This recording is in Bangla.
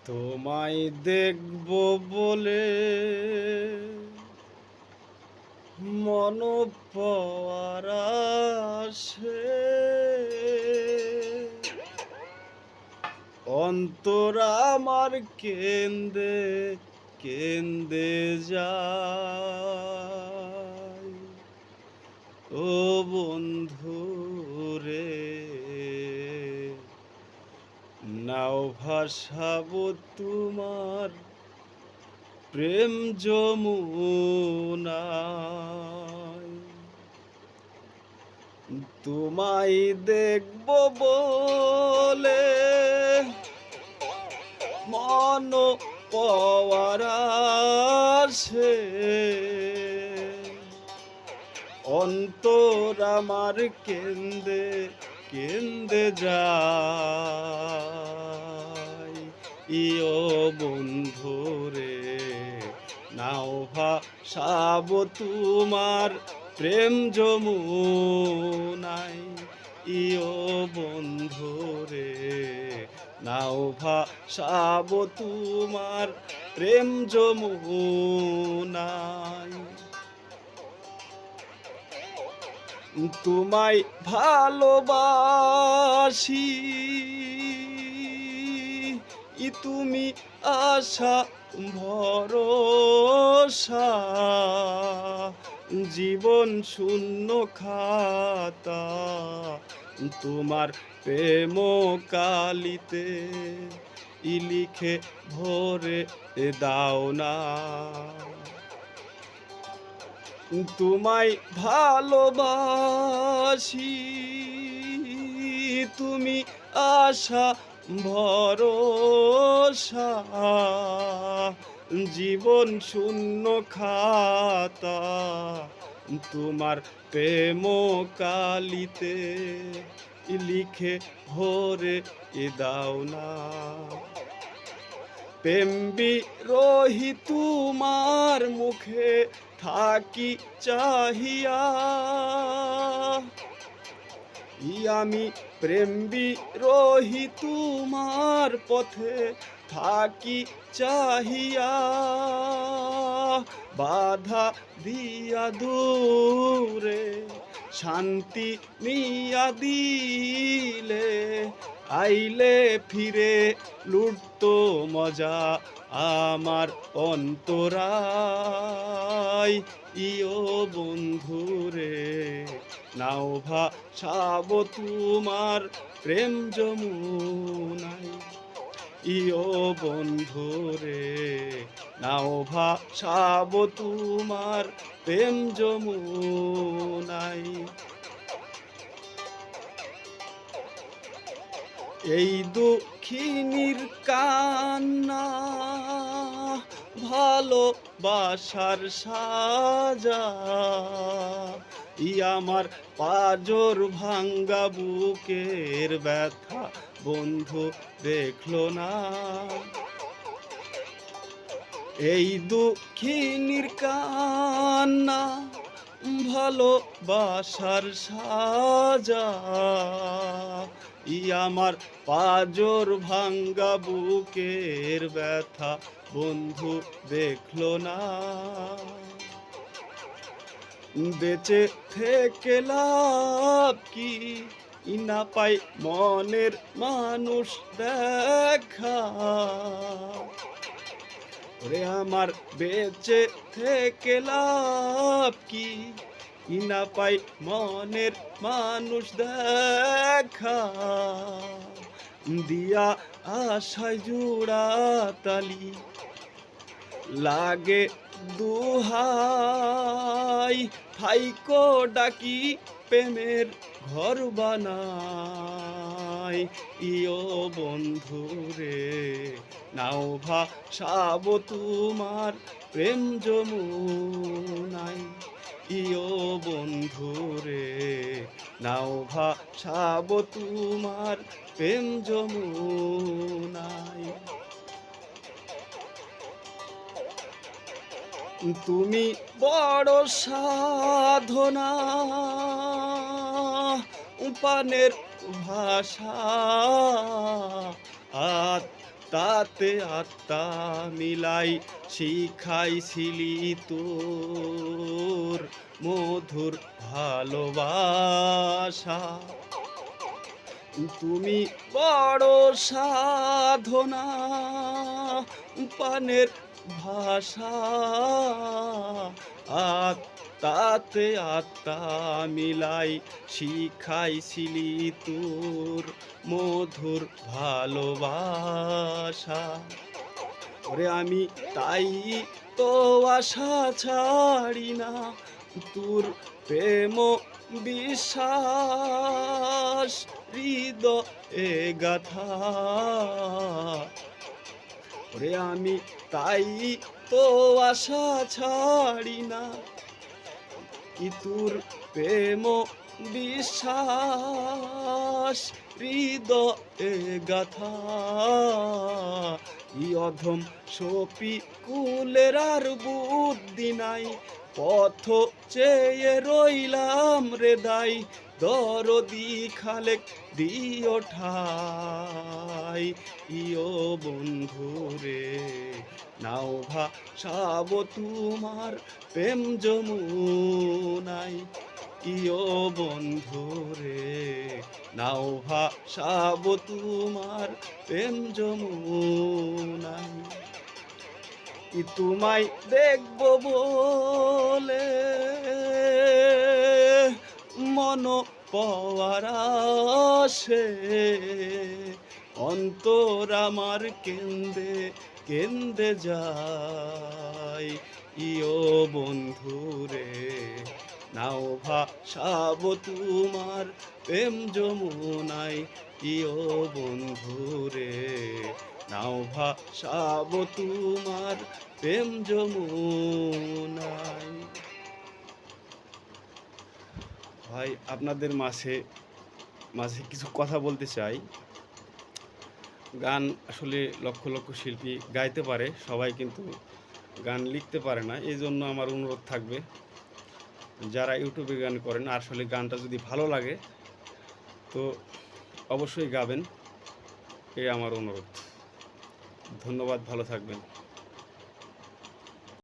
তোমায় দেখব বলে মন পরার আসে, অন্তর আমার কেন্দে কেন্দে যায়। ও বন্ধু রে, নাও ভাসাবো তোমার প্রেম যমুনায়। তোমায় দেখব বলে মন পাওয়ার আসে, অন্তর আমার কেন্দে কেন্দে যায়। ইয়ো বন্ধু রে, নাও ভাসাবো তোমার প্রেম যমুনায়। ইয়ো বন্ধু রে, নাও ভাসাবো তোমার প্রেম যমুনায়। তোমায় ভালোবাসি, তুমি আশা ভরসা, জীবন শূন্য খাতা তোমার প্রেম কালিতে লিখে ভরে দাও না। তোমায় ভালোবাসি, তুমি আশা ভরসা, জীবন শূন্য খাতা তোমার প্রেম কালিতে লিখে ভরে দাও না। প্রেম বিরোহী তোমার মুখে থাকি চাহিয়া, আমি প্রেম বিরোহী তোমার পথে থাকি চাহিয়া। বাধা দিয়া দূরে শান্তি নিয়া দিলে, আইলে ফিরে লুটতো মজা আমার অন্তরায়। ইয়ো বন্ধু রে, নাও ভাসাবো তোমার প্রেম যমুনায়। ইয়ো বন্ধু রে, নাও ভাসাবো তোমার প্রেম যমুনায়। এই দুঃখিনীর কান্না ভালোবাসার সাজা, আমার পাজর ভাঙ্গা বুকের ব্যথা বন্ধু দেখলো না। এই দুঃখিনীর কান্না ভালোবাসার সাজা, আমার পাজর ভাঙ্গা বুকের ব্যথা বন্ধু দেখলো না। বেঁচে থেকে লাভ কি, না পাই মনের মানুষ দেখা। ওরে আমার বেঁচে থেকে লাভ কি, না পাই মনের মানুষ দেখা। দিয়া আশায় জোড়া তালি লাগে দুহাই, থাইকো ডাকি প্রেমের ঘর বানাই। ইয়ো বন্ধু রে, নাও ভাসাবো তোমার প্রেম যমুনায়। ইয়ো বন্ধু রে, নাও ভাসাবো তোমার প্রেম যমুনায়। তুমি বড় সাধনা, পানের ভাষা তাতে আত্মা মিলাই শিখাইছিলি তোর মধুর ভালোবাসা। তুমি বড় সাধনা পানের ভাষা, আত্মাতে আত্মা মিলাই শিখাইছিলি তোর মধুর ভালোবাসা। ওরে আমি তাই তো আশা ছাড়ি না, তোর প্রেম বিশ্বাস হৃদয়ে গাথা। ওরে আমি তাই তো আশা ছাড়ি না, কি তোর প্রেম বিশ্বাস হৃদয়ে গাথা। ই অধম সপি কুলের আর বুদ্ধি নাই, পথ চেয়ে রইলাম রে দাই। দরদি খালেক দিও ঠাই, ইয়ো বন্ধু রে নাও ভাসাব তোমার প্রেম যমুনাই। ইয়ো বন্ধু রে নাও ভাসাব তোমার প্রেম যমুনাই। কি তোমায় দেখব বলে মন পাওয়ার আসে, অন্তর আমার কেন্দে কেন্দে যায়। ইয়ো বন্ধু রে নাও ভাসাব তোমার প্রেম যমুনাই। ইয়ো বন্ধু রে নাও ভাসাব তোমার প্রেম যমুনাই। ভাই আপনাদের মাঝে কিছু কথা বলতে চাই। গান আসলে লক্ষ লক্ষ শিল্পী গাইতে পারে, সবাই কিন্তু গান লিখতে পারে না। এই জন্য আমার অনুরোধ থাকবে, যারা ইউটিউবে গান করেন আসলে গানটা যদি ভালো লাগে তো অবশ্যই গাবেন, এই আমার অনুরোধ। ধন্যবাদ, ভালো থাকবেন।